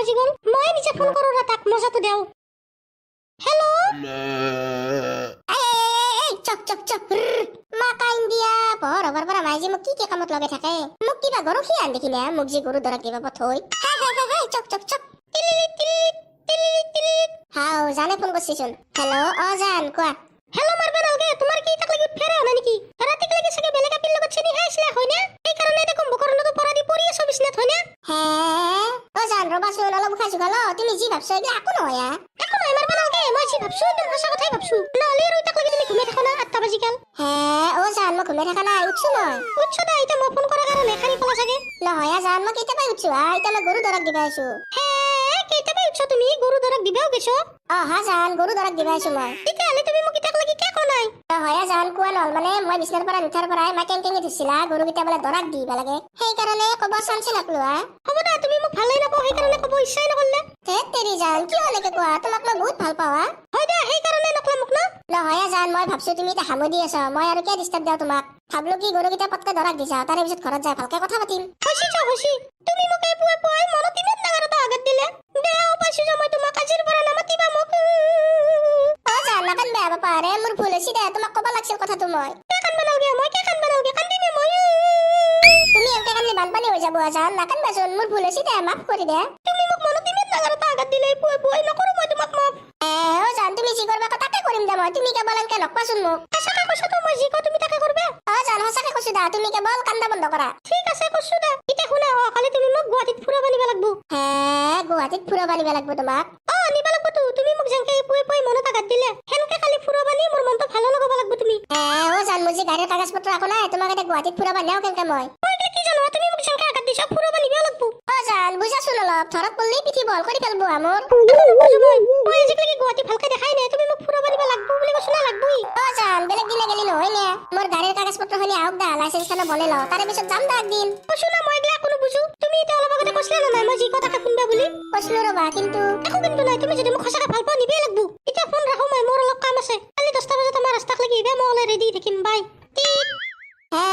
বাজি গ'ল মই নিজে ফোন কৰো ৰা তাক মজাটো দেও হেল্ল' চক চক চক মাকা ইণ্ডিয়া পৰ অভাৰ পৰা মাইজি মোক কি কামত লগাই থাকে মোক কিবা গৰখি আন দেখিলে মোক যি গৰু দৰক দিবা পথৈ চক চক চক হাও জানে ফোন কৰিছিচোন হেল্ল' জান কোৱা হেল্ল' মাৰবা নালগে তোমাৰ কি তাক লাগি ফেৰা না নেকি ৰাতিক লাগি সকে বেলেগ আপিৰ লগত চেনি খাইছিলা হয়নে এই কাৰণে এটা কুম্ভকৰ্ণটো পৰাদি পৰি আছো বিছনাত হয়নে হে জান ৰবাচোন অলপ উঠা জুগাল তুমি যি ভাবছ এগলা একো নহয় একো নহয় মাৰবা নালগে মই যি ভাবছো একদম সঁচা কথাই ভাবছো নহলে আৰু তাক লাগি তুমি ঘুমাই থাকা না 8টা বাজি গেল হে জান মই ঘুমাই থাকা নাই উঠছো মই উঠছো দা এটা মই ফোন কৰাৰ কাৰণে খালি পলা চাগে নহয় জান মই কেইটা পাই উঠছো এটা মই গৰু দৰক দিবা আছো হে কেইটা পাই উঠছো তুমি গৰু দৰক দিবাও গেছো জান গৰু দৰক দিবা আছো মই তেতিয়াহ'লে তুমি মোক ইটাক লাগি কে কোৱা নাই নহয় জান কোৱা নহল মানে মই বিছনাৰ পৰা নুঠাৰ পৰাই মাই কেংকেঙি ধৰিছিলা গৰুকেইটা বোলে দৰক দিবা লাগে সেইকাৰণে ক'ব চান্সে নাপলো হ'ব দা তুমি মোক ভালেই নাপাওঁ সেইকাৰণে ক'ব ইচ্ছাই নকৰিলে হে তেৰি জান কিয় এনেকে কোৱা তোমাক মই বহুত ভাল পাওঁ হয় দা সেইকাৰণে নকলা মোক নহয় জান মই ভাবছো তুমি এটা হামুদি আছ মই আৰু কিয় ডিষ্টাৰ্ব দিওঁ তোমাক ভাবলো কি গৰুকেইটা পটকে দৰক দিছা তাৰে পিছত ঘৰত যাই ভালকে কথা পাতিম হৈছি তুমি মোক এই পুৱাই মনত ইমান ডাঙৰ এটা আঘাত দিলে বেয়াও পাইছো যে মই তোমাক আজিৰ পৰা নামাতিবা মোক জান নাকান বেয়া বাপা ৰে মোৰ ভুল হৈছে দে তোমাক ক'ব লাগছিল কথাটো মই কে কান্দবা নালগে মই কে কান্দবা নালগে কান্দিমে মই তুমি এনকে কান্দলে বানপানী হৈ যাব জান নাকানবাচোন মোৰ ভুল হৈছে দে মাফ কৰি দে তুমি মোক মনত ইমান ডাঙৰ এটা আঘাত দিলে পুৱাই নকৰো মই তোমাক মাফ জান তুমি যি কৰবা তাকে কৰিম দে মই তুমি কেৱল এনকে নকবাচোন মোক সঁচাকে কৈছো তো মই যি কওঁ তুমি তাকে কৰবা জান সঁচাকে কৈছো দা তুমি কেৱল কান্দা বন্ধ কৰা ঠিক আছে কৈছো দা এতিয়া শুনা খালি তুমি মোক গুৱাহাটীত ফুৰাব নিবা লাগবো গুৱাহাটীত ফুৰাব নিবা লাগবো তোমাক নিবা লাগবো তুমি মোক যেনকে পুৱাই মনত আঘাত দিলে হেনকে খালি ফুৰাব নি মোৰ মনটো ভালো লগাব লাগবো তুমি জান মোৰ যে গাড়ীৰ কাগজ পত্ৰ আকৌ নাই তোমাক এটা গুৱাহাটীত ফুৰাব নিয়াও কেনকে মই কি জানো তুমি মোক যেনকে আঘাত দিছা ফুৰাব নিবা লাগবো জান বুজাচোন অলপ ধৰক পল্লি পিঠি বল কৰি পেলবো মোৰ মই আজিকালি গুৱাহাটী ভালকে দেখাই নাই তুমি মোক ফুৰাব নিবা লাগবো বুলি কৈছো না লাগবই জান বেলেগ দিনা গেলি নহয় নে মোৰ গাড়ীৰ কাগজ পত্ৰ হনি আহক দা লাইসেন্স খানা বনে লও তাৰে পিছত যাম দা একদিন কৈছো না মই এগলা কোনো বুঝু তুমি এটা অলপ আগতে কৈছিলা না মই যি কথা শুনবা বুলি কৈছিলো ৰবা কিন্তু একো কিন্তু নাই তুমি যদি মোক সঁচাকে ভাল পাও নিবেই লাগবো এতিয়া ফোন ৰাখো মই মোৰ অলপ কাম আছে কালি 10টা বজাত আমাৰ ৰাস্তাক লাগি আহিবা মই অলপ ৰেডি থাকিম বাই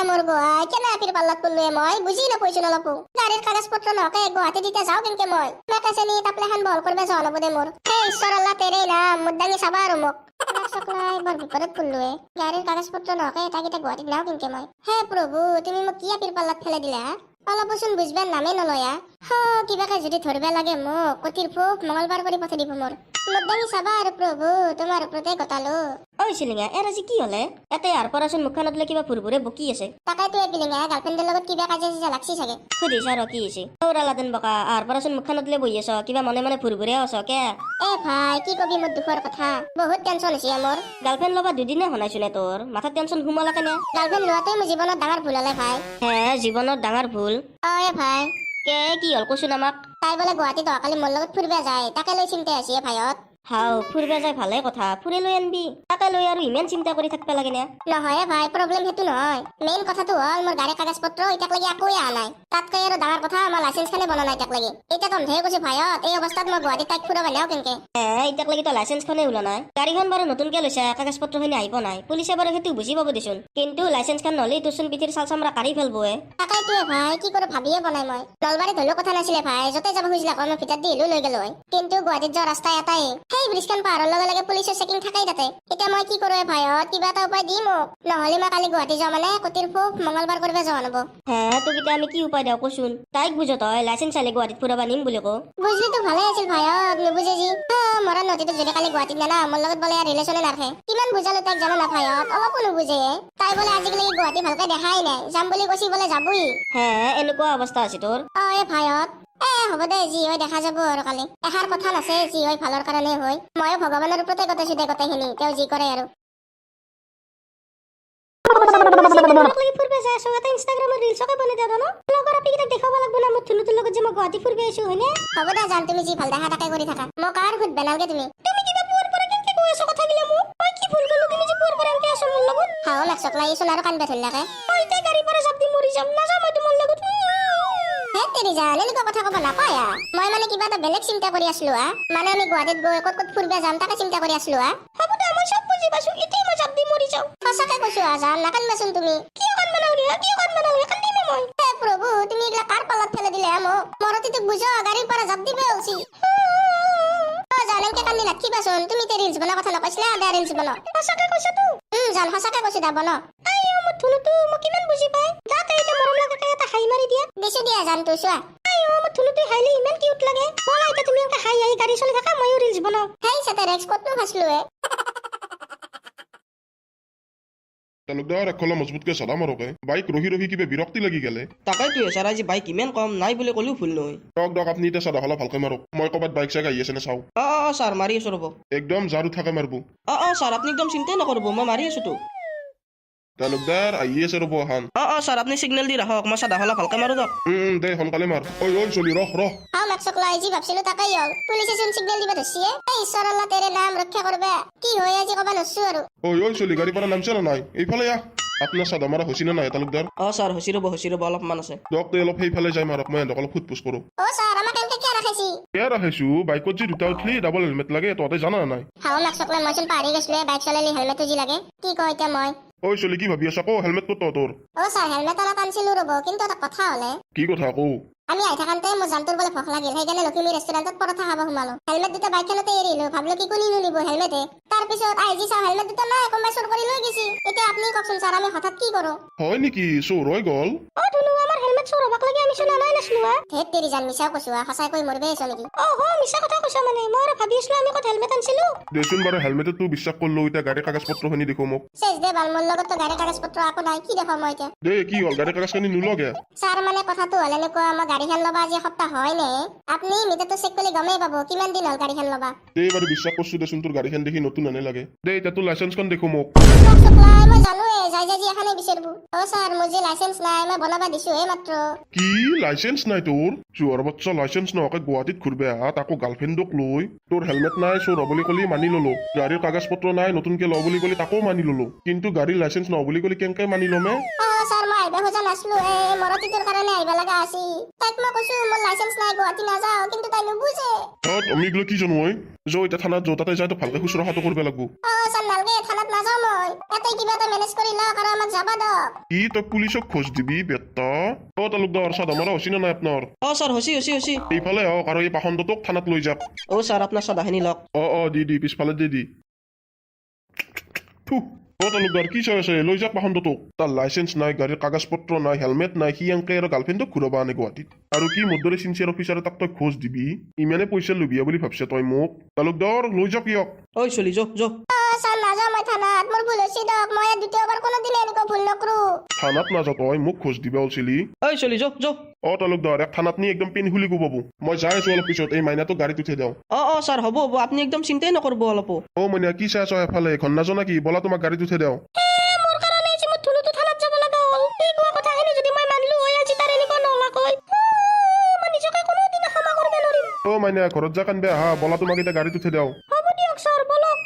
মোৰ গোৱাই কেনে আপিৰ পাল্লাত পল্লুৱে মই বুজি নাপাইছো অলপো গাড়ীৰ কাগজ পত্ৰ নহকে গুৱাহাটী দিতে যাও কেনকে মই মেকাচেনি তাপলেখান বহল কৰবা যোৱা নব দে মোৰ হে ঈশ্বৰ আল্লাহ তেৰে নাম মুদ্দাঙি চাবা আৰু মোক চকলাই বৰ বিপদত পল্লুৱে গাড়ীৰ কাগজ পত্ৰ নহকে এটা গুৱাহাটীত নাও কেনকে মই হে প্ৰভু তুমি মোক কি আপিৰ পাল্লাত ফেলে দিলা অলপচোন বুজবাৰ নামে নলয়া কিবাকে যদি ধৰবা লাগে মোক কটিৰ ফুক মঙ্গলবাৰ কৰি পঠাই দিব মোৰ মুদ্দাঙি চাবা আৰু প্ৰভু তোমাৰ ওপৰতে গতালো চিলিঙা এৰ আজি কি হলে এতে আৰ পৰাচোন মুখখানত কিবা ফুৰফুৰে বকি আছে তাকেতো পিলিঙা গাৰ্লফ্ৰেণ্ডৰ লগত কিবা কাজিয়া লাগছি চাগে সুধিছা ৰ কি হৈছে লাদেন বকা আৰ পৰাচোন মুখখানত বহি আছ কিবা মনে মনে ফুৰফুৰে আছ কে ভাই কি কবি মোৰ দুখৰ কথা বহুত টেনচন হৈছে মোৰ গাৰ্লফ্ৰেণ্ড লবা দুদিনে শুনাইছিলে তোৰ মাথাত টেনচন ঘুমালা কেনে গাৰ্লফ্ৰেণ্ড লোৱাটোৱে মোৰ জীৱনত ডাঙৰ ভুল হলে ভাই জীৱনত ডাঙৰ ভুল ভাই কে কি হল কচোন আমাক তাই বোলে গুৱাহাটীত অহাকালি মোৰ লগত ফুৰিব যায় তাকে লৈ চিন্তা আছে ভাইত ফুৰিব যায় ভালে কথা ফুৰি লৈ আনবি তাকে লৈ আৰু ইমান চিন্তা কৰি থাকবা লাগে নে নহয় ভাই প্ৰব্লেম সেইটো নহয় মেইন কথাটো হল মোৰ গাড়ী কাগজ পত্ৰ ইটাক লাগি একোৱে আহা নাই তাতকৈ আৰু ডাঙৰ কথা আমাৰ লাইসেন্স খানে বনা নাই তাক লাগি এতিয়া তন্ধে কৈছে ভাইত এই অৱস্থাত মই গুৱাহাটীত তাইক ফুৰাব নিয়াও কেনকে ইটাক লাগি তো লাইসেন্স খনে ওলা নাই গাড়ীখন বাৰু নতুনকে লৈছে কাগজ পত্ৰ খিনি আহিব নাই পুলিচে বাৰু সেইটো বুজি পাব দিছোন কিন্তু লাইসেন্স খান নহলে তোৰচোন পিঠিৰ চাল চামৰা কাঢ়ি ফেলবয়ে তাকেইটোৱে ভাই কি কৰো ভাবিয়ে বনাই মই নলবাৰীত হলেও কথা নাছিলে ভাই যতে যাব খুজিলে মই ভিতৰত দি লৈ গেলো হয় কিন্তু গুৱাহাটীত যোৱা ৰাস্তা এটাই সেই ব্ৰিজখন পাৰৰ লগে পুলিচৰ চেকিং থাকাই তাতে এতিয়া মই কি কৰো ভাইত কিবা এটা উপায় দি মোক নহলে মই কালি গুৱাহাটী যাওঁ মানে কটিৰ ফুক মঙ্গলবাৰ কৰিব যোৱা নব তোক এতিয়া আমি কি উপায় দিওঁ কচোন তাইক বুজত হয় লাইসেন্স চালে গুৱাহাটীত ফুৰাব নিম বুলি কওঁ বুজলিতো ভালে আছিল ভাইত নুবুজে যি মৰা নদীটো যদি কালি গুৱাহাটীত নানা মোৰ লগত বোলে ৰিলেশ্যনে নাৰাখে কিমান বুজালো তাইক জানো না ভাইত অলপো নুবুজে তাই বোলে আজিকালি গুৱাহাটী ভালকে দেখাই নাই যাম বুলি কৈছি বোলে যাবই এনেকুৱা অৱস্থা আছে তোৰ ভাইত হ'ব দে যি হয় দেখা যাব আৰু কালি এষাৰ কথা নাছে যি হয় ভালৰ কাৰণে হয় ময়ো ভগৱানৰ ওপৰতে গতাইছো দে গোটেইখিনি তেওঁ যি কৰে আৰু ফুৰবে যাই আছো এটা ইনষ্টাগ্ৰামত ৰিলছকে বনাই দিয়া ন লগৰ আপীকেইটাক দেখাব লাগব না মোৰ থুনুটোৰ লগত যে মই গুৱাহাটী ফুৰবে আইছো হয়নে হ'ব দে জান তুমি যি ভাল দেখা তাকে কৰি থাকা মোক আৰু খুদ বেনালগে তুমি কিবা পুৱাৰ পৰা কেনকে কৈ আছো কথাগিলা মোক মই কি ভুল কৰিলো তুমি যে পুৱাৰ পৰা এনকে আছো মোৰ লগত লাগ চোন আৰু কান্দবা ধৰলাকে মই এতিয়া গাড়ীৰ পৰা জাপ দি মৰি যাম নাযাম মই তোমাৰ লগত তেৰি জান এনেকুৱা কথা ক'ব নাপায় মই মানে কিবা এটা বেলেগ চিন্তা কৰি আছিলো মানে আমি গুৱাহাটীত গৈ ক'ত ফুৰবা যাম তাকে চিন্তা কৰি আছিলো হ'ব দে মই সব বুজি পাইছো এতিয়া মই জাপ দি মৰি যাও সঁচাকে কৈছো জান নাকান্দবাচোন তুমি কিয় কান্দবা নালগে কান্দিমে মই প্ৰভু তুমি এগলা কাৰ পাল্লাত ফেলে দিলে মোক মৰতিটো বুঝো গাড়িৰ পৰা জাপ দিবে উচি জানেকে কান্দি নাথিবাচোন তুমি তে ৰিলছ বনা কথা নকৈছিলা দে ৰিলছ বনা সঁচাকে কৈছা তো জান সঁচাকে কৈছি দা বনা আইও মই ধুনুটো মই কিমান বুজি পাই যাতে এটা মৰম লাগাকে এটা হাই মাৰি দিয়া দিছো দিয়া জান তো চোৱা আইও মই ধুনুটো হাইলি ইমান কিউট লাগে বলা এটা তুমি এনেকা হাই হাই গাড়ী চলি থাকা মইও ৰিলছ বনাও হেই সাতে ৰেক্স কতনো ফাসলো তালুকদাৰ একলা মজবুতকে চলা মাৰকে বাইক ৰহি ৰহি কিবা বিৰক্তি লাগি গেলে তাকাইতো ছাৰ আজি বাইক ইমান কম নাই বুলি ক'লেও ভুল নহয় দক আপুনি এতিয়া চাদা হলা ভালকে মাৰক মই ক'বাত বাইক চাইক আহি আছে নে চাওঁ ছাৰ মাৰি আছো ৰ'ব একদম জাৰু থাকে মাৰব ছাৰ আপুনি একদম চিন্তাই নকৰিব মই মাৰি আছোতো তালুকদাৰ আহি আছে ৰ'ব হান ছাৰ আপুনি চিগনেল দি ৰাখক মই চাদা হলা ভালকে মাৰো দিয়ক দে সোনকালে মাৰ ঐ চলি ৰখ হাও মাকসক লাই জি ভাবছিলো তাকাই হল পুলিশে শুন সিগন্যাল দিবা ধরছিয়ে এই ঈশ্বর আল্লাহ তেরে নাম রক্ষা করবে কি হই আজি কবা নছু আৰু ঐ চলি গাড়ী পৰা নামছে না নাই এইফালে আহ আপোনাৰ চাদা মাৰা হৈছি না নাই তালুকদাৰ ছাৰ হৈছি ৰ'ব অলপমান আছে দক তই অলপ সেইফালে যাই মাৰক মই অলপ ফুটপুছ কৰোঁ ও স্যাৰ আমাকে এনকে কি ৰাখাইছি এয়া ৰাখিছো বাইকত যি দুটা উঠলি ডাবল হেলমেট লাগে তহঁতে জানা নাই হাও মাকসক লাই মইচোন পাহৰি গৈছিলো বাইক চলালি হেলমেট যি লাগে কি কয় এতিয়া মই ঐ চলি কি ভাবি আছা কৌ হেলমেট ক'ত তহঁতৰ ও স্যাৰ হেলমেট অলপ আনছিলো ৰ'ব কিন্তু এটা কথা হলে কি কথা কৌ আমি আই থাকান্তে মোৰ জানটোৰ বলে ভোক লাগিল সেইকাৰণে লখিমী ৰেষ্টুৰেণ্টত পৰঠা খাব সোমালো হেলমেট দুটা বাইকখনতে এৰিলো ভাবলো কি কোনি নিব হেলমেটে তাৰপিছত আইজি চাও হেলমেট দুটা নাই কোনোবাই চুৰ কৰি লৈ গৈছি এতিয়া আপুনি কওকচোন স্যাৰ আমি হঠাৎ কি কৰো হয় নেকি চোৰ হৈ গ'ল ধুনু আমাৰ হেলমেট চুৰ হবাক লাগি আমি চোন আনাই নাছলো ধেত তেৰি জান মিছাও কৈছো সঁচাই কৈ মৰবে আছ নেকি মিছা কথা কৈছ মানে মই ভাবি আছিলো আমি ক'ত হেলমেট আনছিলো দেচোন বাৰু হেলমেটত তো বিশ্বাস কৰিলো এতিয়া গাড়ী কাগজ পত্ৰ শুনি দেখো মোক চেজ দে বাল মোৰ লগত তো গাড়ী কাগজ পত্ৰ আকো নাই কি দেখো মই এতিয়া দে কি হ'ল গাড়ী কাগজ কানি নোলগে স্যাৰ মানে কথাটো হলে এনেকুৱা আমাৰ গাড়ীখন ল'বা আজি সপ্তাহ হয় নে আপুনি মিটাৰটো চেক কৰি গমেই পাব কিমান দিন হ'ল গাড়ীখন ল'বা দে বাৰু বিশ্বাস কৰিছো দেচোন তোৰ গাড়ীখন দেখি নতুন আনে লাগে দে এতিয়া তোৰ লাইচেন্সখন দেখো মোক মই জানোৱে যাই যাই এখানে বিচাৰবো স্যাৰ মোৰ যে লাইসেন্স নাই মই বনাবা দিছো হে মাত্ৰ কি লাইসেন্স নাই তোৰ চোৰ বাচ্চা লাইসেন্স নহাকে গুৱাহাটীত ঘুৰবে আহা তাকো গাৰ্লফ্ৰেণ্ডক লৈ তোৰ হেলমেট নাই চোৰ বুলি কলি মানি ললো গাড়ীৰ কাগজ পত্ৰ নাই নতুনকে ল বুলি কলি তাকো মানি ললো কিন্তু গাড়ীৰ লাইসেন্স নহ বুলি কলি কেনেকে মানি লমে স্যাৰ মই আহিব খোজা নাছলো মৰতিটোৰ কাৰণে আহিব লগা আছিল তাইক মই কৈছো মোৰ লাইসেন্স নাই গুৱাহাটী নাযাওঁ কিন্তু তাই নুবুজে আমি এগুলো কি জানো যো এতিয়া থানাত যো তাতে যাই তো ভালকে শুশ্ৰূষাটো কৰিব লাগিব স্যাৰ নালগে থানাত নাযাওঁ মই এতে কিবা এটা মেনেজ কৰি লওক আৰু আমাক যাবা দক কি তই পুলিচক খোজ দিবি বেটা তালুকদাৰ চাদা মাৰা হৈছি না নাই আপোনাৰ ছাৰ হৈছি এইফালে হওক আৰু এই পাখণ্ডটোক থানাত লৈ যাওক ছাৰ আপোনাৰ চাদাখিনি লওক দি পিছফালে দি তালুকদাৰ কি চাই আছে লৈ যাওক পাখণ্ডটোক তাৰ লাইচেন্স নাই গাড়ীৰ কাগজ পত্ৰ নাই হেলমেট নাই সি এংকে আৰু গাৰ্লফ্ৰেণ্ডক ঘূৰাব আনে গুৱাহাটীত আৰু কি মোৰ দৰে চিনচিয়াৰ অফিচাৰে তাক তই খোজ দিবি ইমানে পইচা লুবিয়া বুলি ভাবছে তই মোক তালুকদাৰ লৈ যাওক ইয়ক চলি যো স্যাৰ নাযাওঁ মই থানাত মোৰ ভুল হৈছে দক মই দ্বিতীয়বাৰ কোনোদিনে এনেকুৱা ভুল নকৰো থানাত নাযাওঁ তই মোক খোজ দিবা ওলছিলি চলি যো তালুকদাৰ এক থানাত নি একদম পেন খুলি কোবাব মই যাই আছো অলপ পিছত এই মাইনাটো গাড়ীত উঠে দিওঁ ছাৰ হ'ব আপুনি একদম চিন্তাই নকৰিব অলপ মাইনা কি চাই আছ এফালে ঘন নাজানা কি বলা তোমাক গাড়ীত উঠে দিওঁ মোৰ কাৰণে যে মই ধুনুটো থানাত যাব লগা হ'ল এই কোৱা কথাখিনি যদি মই মানিলো হয় আজি তাৰ এনেকুৱা নলাকৈ মই নিজকে কোনোদিনে ক্ষমা কৰিব নোৱাৰিম মাইনা ঘৰত যা কান্দবে আহা বলা তোমাক এতিয়া গাড়ীত উঠে দিওঁ হ'ব দিয়ক স্যাৰ বলক